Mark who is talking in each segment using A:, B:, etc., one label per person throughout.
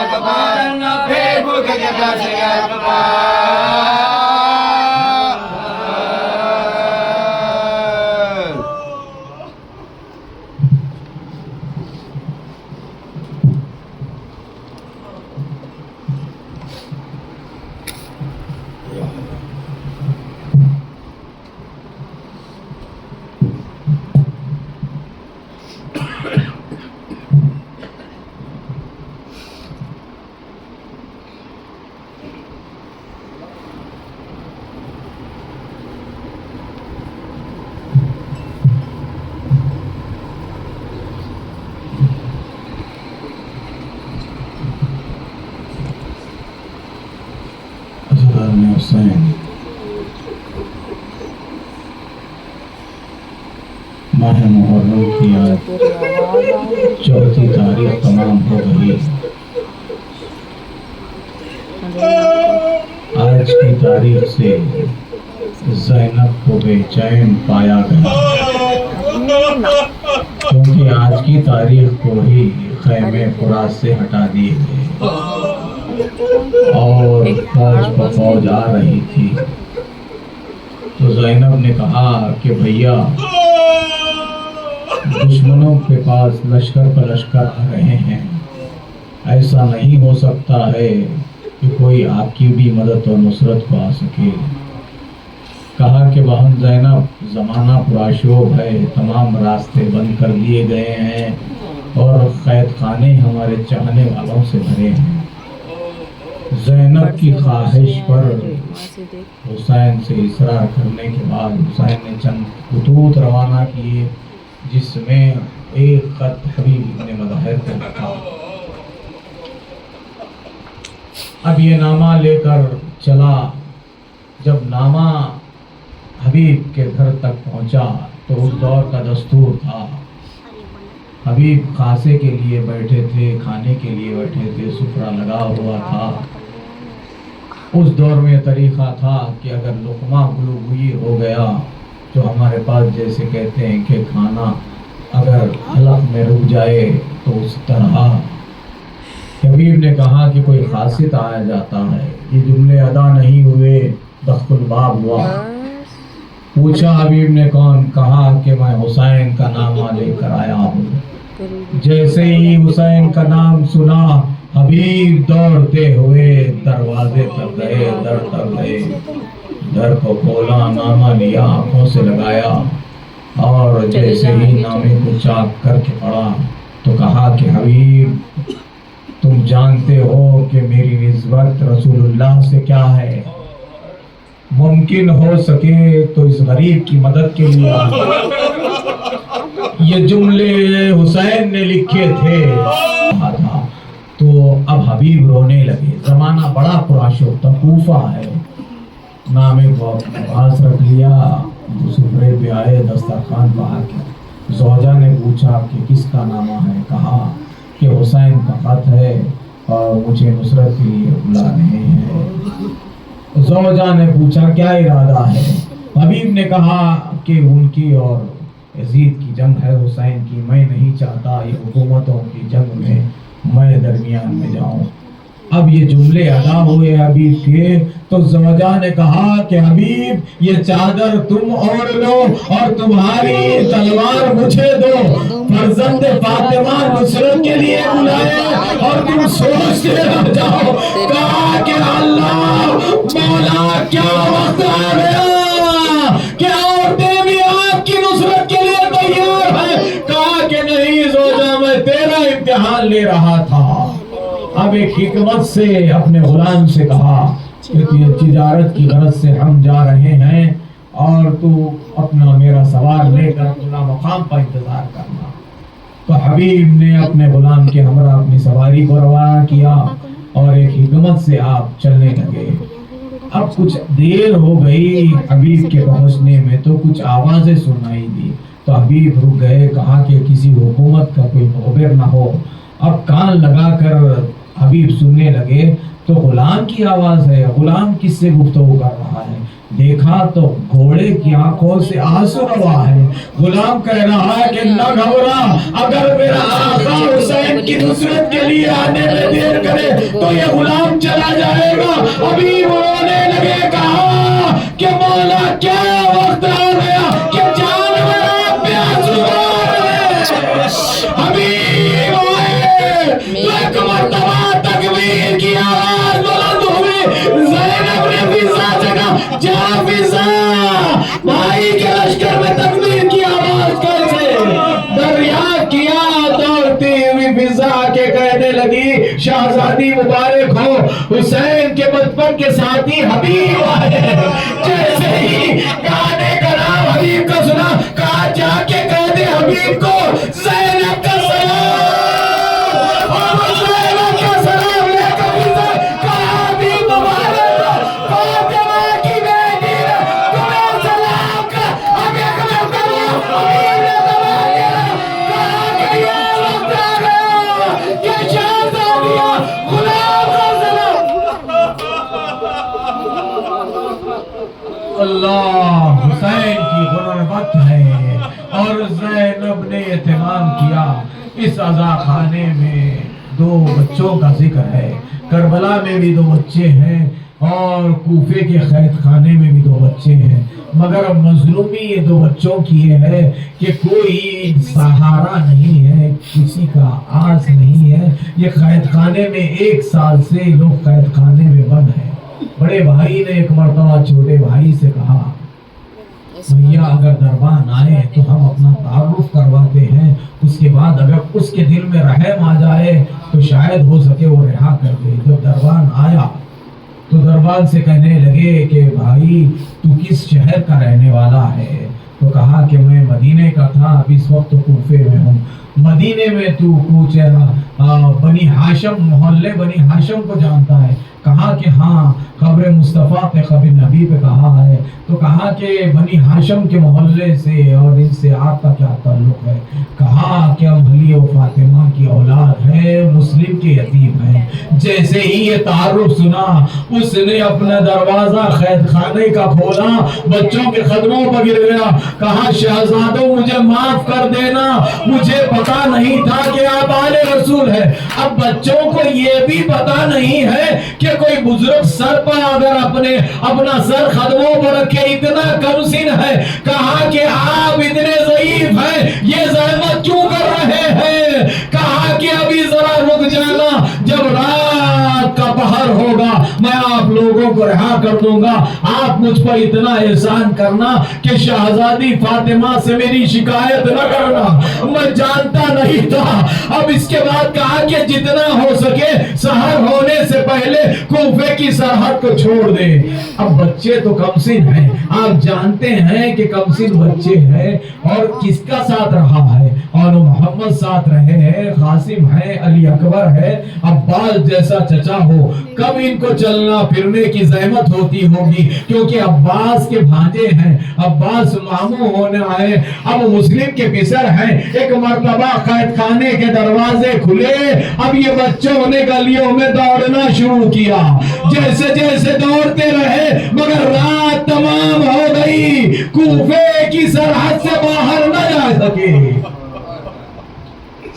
A: अकबर फिर भूख के प्यासे अकबर
B: हुसैन माह मुहर्रम की आज 4 तारीख तमाम हो गई। आज की तारीख से ज़ैनब को बेचैन पाया गया, क्योंकि आज की तारीख को ही खैमे फुरात से हटा दिए गए और फौज पर फौज आ रही थी। तो ज़ैनब ने कहा कि भैया, दुश्मनों के पास लश्कर पर लश्कर आ रहे हैं, ऐसा नहीं हो सकता है कि कोई आपकी भी मदद और नुसरत को आ सके। कहा कि बहन ज़ैनब, ज़माना पुराशोभ है, तमाम रास्ते बंद कर दिए गए हैं और कैद खाने हमारे चाहने वालों से भरे हैं। ज़ैनब की ख्वाहिश पर हुसैन से इसरार करने के बाद हुसैन ने चंद खतूत रवाना किए, जिसमें एक खत हबीब इब्न मज़ाहिर को लिखा। अब ये नामा लेकर चला। जब नामा हबीब के घर तक पहुंचा तो उस दौर का दस्तूर था, हबीब खासे के लिए बैठे थे, खाने के लिए बैठे थे, सुफरा लगा हुआ था। उस दौर में तरीक़ा था कि अगर लुक़मा गुलूगुई हो गया, जो हमारे पास जैसे कहते हैं कि खाना अगर हलक में रुक जाए, तो उस तरह हबीब ने कहा कि कोई खासियत आया जाता है। ये जुमले अदा नहीं हुए, दख्तुल बाब हुआ। पूछा हबीब ने कौन? कहा कि मैं हुसैन का नामा लेकर आया हूँ। जैसे ही हुसैन का नाम सुना, हबीब दौड़ते हुए दरवाजे तक गए, दर तक गए, दर को खोला, नामा लिया, आंखों से लगाया और जैसे ही नामे को चाक करके पढ़ा तो कहा कि हबीब, तुम जानते हो कि मेरी निस्बत रसूलुल्लाह से क्या है। मुमकिन हो सके तो इस गरीब की मदद के लिए ये जुमले हुसैन ने लिखे थे। तो अब हबीब रोने लगे। जमाना बड़ा पुराशोभ था, कूफा है। नामे को पास रख लिया, सुफरे पे आए, दस्तरखान पर आके ज़ौजा ने पूछा कि किसका नामा है। कहा कि हुसैन का खत है और मुझे नुसरत के लिए बुला रहे हैं। ज़ौजा ने पूछा क्या इरादा है। हबीब ने कहा कि उनकी और यजीद की जंग है, हुसैन की। मैं नहीं चाहता ये हुकूमतों की जंग में मैं दरमियान में जाऊं। अब ये जुमले अदा हुए हबीब के, तो ज़ौजा ने कहा कि हबीब, ये चादर तुम ओढ़ लो और तुम्हारी तलवार मुझे दो। फर्जंद फातिमा नुसरत के लिए बुलाए और तुम सोचते रह जाओ। कहा कि अल्लाह मौला, क्या वक्त आ गया, क्या औरतें भी आपकी नुसरत के लिए तैयार है। कहा कि नहीं ज़ौजा, मैं तेरा इम्तिहान ले रहा था। अब एक हिकमत से अपने गुलाम से कहा कि तिजारत की गरज से हम जा रहे हैं और तू अपना मेरा सवार लेकर अपना मुकाम पर इंतजार करना। तो हबीब ने अपने गुलाम के हमरा अपनी सवारी को रवाना किया और एक हिकमत से आप चलने लगे। अब कुछ देर हो गई हबीब के पहुंचने में, तो कुछ आवाजें सुनाई दी। तो हबीब रुक गए। कहा कि किसी हुकूमत का कोई मुखबिर ना हो। अब कान लगाकर हबीब सुनने लगे तो गुलाम की आवाज़ है। गुलाम किससे गुफ्तगू कर रहा है? देखा तो घोड़े की आंखों से आंसू रवा है। गुलाम कह रहा है कि न घबरा, अगर मेरा आका हुसैन की नुसरत के लिए आने में देर करे तो ये गुलाम चला जाएगा। अभी रोने लगे, कहा कि मौला क्या वक्त आ गया कि जानवर पे आंसू आ रहे हैं। अभी एक मर्तबा तकबीर की आवाज बुलंद हुई। ज़ैनब ने फिजा जगा, जा फिजा, भाई के लश्कर में तकबीर की आवाज कैसे? दरिया किया दौड़ती हुई फिजा के कहने लगी, शहजादी मुबारक हो, हुसैन के बचपन के साथी हबीब आए। जैसे ही गाने का नाम हबीब का सुना, कहा जाके कह दे हबीब को ज़ैनब का सलाम। अल्लाह हुसैन की गुर्बत है। और ज़ैनब ने एहतमाम किया। इस अज़ा खाने में 2 बच्चों का जिक्र है। करबला में भी 2 बच्चे हैं और कूफे के कैद खाने में भी 2 बच्चे हैं। मगर अब मजलूमी ये 2 बच्चों की है कि कोई सहारा नहीं है, किसी का आस नहीं है। ये कैद खाने में 1 साल से लोग कैद खाने में बंद हैं। बड़े भाई ने एक मर्तबा छोटे भाई से कहा, भैया अगर दरबान आए तो हम अपना तारुफ करवाते हैं, उसके बाद अगर उसके दिल में रहम आ जाए तो शायद हो सके वो रिहा कर दे। जब दरबान आया तो दरबान से कहने लगे कि भाई तू किस शहर का रहने वाला है? तो कहा कि मैं मदीने का था, अब इस वक्त कूफे में हूँ। मदीने में तू कुछ बनी हाशम, मोहल्ले बनी हाशम को जानता है? कहा कि हाँ, कब्र मुस्तफ़ा पे कब्र नबी पे कहा है। तो कहा कि बनी हाशम के मोहल्ले से और इनसे आपका क्या ताल्लुक है? कहा कि हम अली और फातिमा की औलाद है, मुस्लिम के यतीम हैं। जैसे ही ये तारुफ सुना, उसने अपना दरवाजा कैद खाने का खोला, बच्चों के कदमों पर गिर गया। कहा शहजादों मुझे माफ कर देना, मुझे पता नहीं था कि आप आले रसूल है। अब बच्चों को ये भी पता नहीं है कि कोई बुजुर्ग सर पर अगर अपना सर कदमों पर रखे इतना कमसिन है। कहा कि आप इतने ज़ईफ हैं, ये ज़हमत क्यों कर रहे हैं? कहा कि अभी जरा रुक जाना, जब रात का पहर होगा मैं आप लोगों को रिहा कर दूंगा। आप मुझ पर इतना एहसान करना कि शहजादी फातिमा से मेरी शिकायत न करना। मैं जानता नहीं था। अब इसके बाद कहा कि जितना हो सके सहर होने से पहले कूफे की सरहद को छोड़ दे। अब बच्चे तो कमसिन हैं, आप जानते हैं कि कमसिन बच्चे हैं। और किसका साथ रहा है? और मोहम्मद साथ रहे हैं, कासिम है, अली अकबर है, अब्बास जैसा चचा हो। कब इनको चलना फिरने की ज़हमत होती होगी, क्योंकि अब्बास के भांजे हैं, अब्बास मामू होने आए। अब मुस्लिम के पिसर हैं। एक मर्तबा कैद खाने के दरवाजे खुले। अब ये बच्चों ने गलियों में दौड़ना शुरू किया। जैसे जैसे दौड़ते रहे मगर रात तमाम हो गई, कूफे की सरहद से बाहर न जा सके।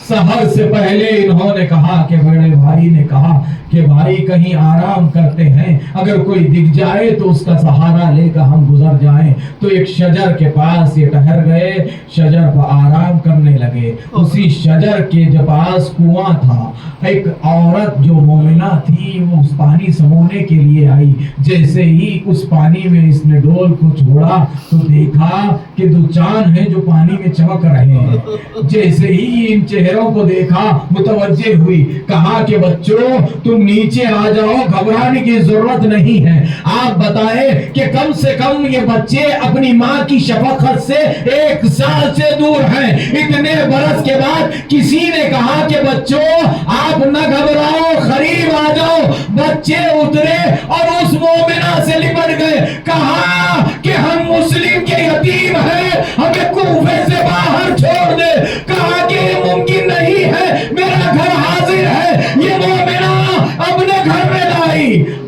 B: सहर से पहले इन्होंने कहा कि बड़े भाई ने कहा कि भाई कहीं आराम करते हैं, अगर कोई दिख जाए तो उसका सहारा लेकर हम गुजर जाएं। तो एक शजर के पास ये ठहर गए, शजर पर आराम करने लगे। उसी शजर के पास कुआं था। एक औरत जो मोमिना थी वो उस पानी समोने के लिए आई। जैसे ही उस पानी में इसने डोल को छोड़ा तो देखा कि 2 चांद हैं जो पानी में चमक रहे हैं। जैसे ही इन चेहरों को देखा मुतवज्जे हुई। कहा कि बच्चों तुम नीचे आ जाओ, घबराने की जरूरत नहीं है। आप बताएं कि कम से कम ये बच्चे अपनी माँ की शफकत से 1 साल से दूर हैं। इतने बरस के बाद किसी ने कहा कि बच्चों आप न घबराओ, करीब आ जाओ। बच्चे उतरे और उस मोमिना से लिपट गए। कहा कि हम मुस्लिम के यतीम हैं, हमें कूफे से बाहर छोड़ दे। कहा कि ये मुमकिन नहीं है, मेरा घर हाजिर है। ये मोमिना अपने घर में लाई